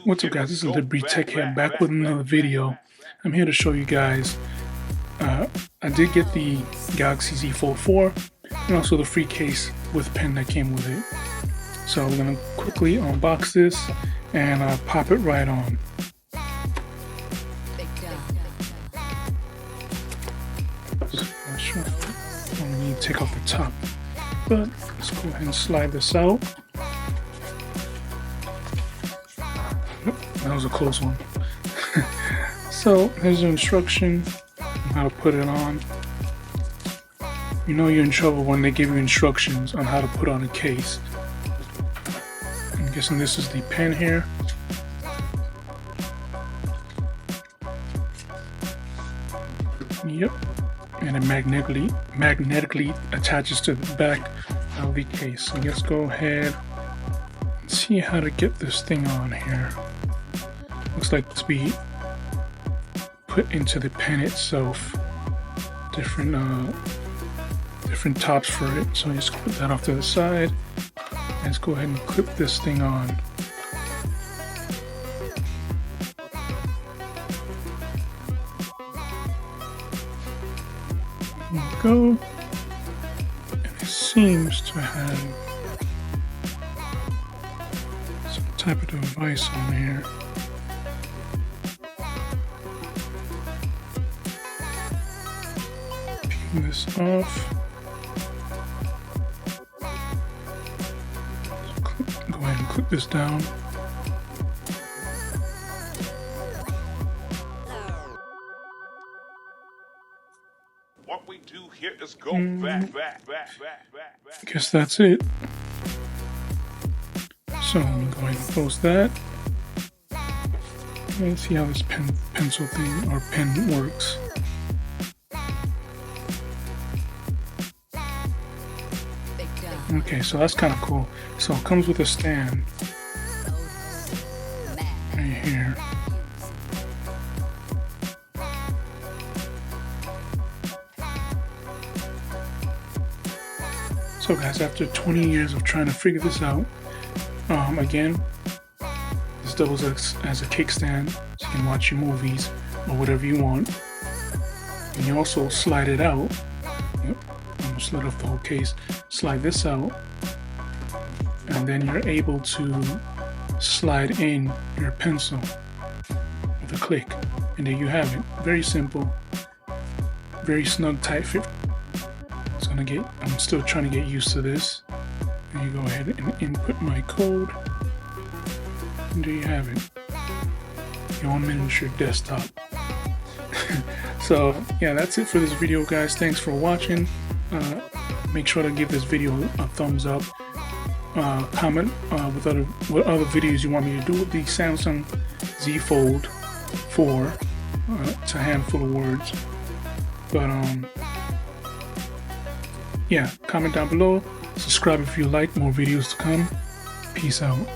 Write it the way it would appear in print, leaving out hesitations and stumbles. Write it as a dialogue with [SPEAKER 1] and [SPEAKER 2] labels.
[SPEAKER 1] What's up, guys? This is Liberty Tech here, back with another video. I'm here to show you guys I did get the Galaxy Z Fold 4 and also the free case with pen that came with it. So I'm going to quickly unbox this and pop it right on. Not sure if I need to take off the top, but let's go ahead and slide this out. That was a close one. So here's the instruction on how to put it on. You know you're in trouble when they give you instructions on how to put on a case. I'm guessing this is the pen here. Yep, and it magnetically attaches to the back of the case. So let's go ahead and see how to get this thing on here. Looks like to be put into the pen itself. Different tops for it. So just put that off to the side. Let's go ahead and clip this thing on. There we go. And it seems to have some type of device on here. This off. Go ahead and clip this down.
[SPEAKER 2] What we do here is go back.
[SPEAKER 1] I guess that's it. So I'm going to go ahead and close that. Let's see how this pencil thing or pen works. Okay, so that's kind of cool. So it comes with a stand right here. So guys, after 20 years of trying to figure this out, again, this doubles as a kickstand, so you can watch your movies or whatever you want. And you also slide it out. Yep, almost slid off the whole case. Slide this out, and then you're able to slide in your pencil with a click, and there you have it. Very simple, very snug, tight fit. I'm still trying to get used to this. And you go ahead and input my code, and there you have it. Your own miniature desktop. So yeah, that's it for this video, guys. Thanks for watching. Make sure to give this video a thumbs up. Comment what other videos you want me to do with the Samsung Z Fold 4. It's a handful of words, but yeah, comment down below. Subscribe if you like more videos to come. Peace out.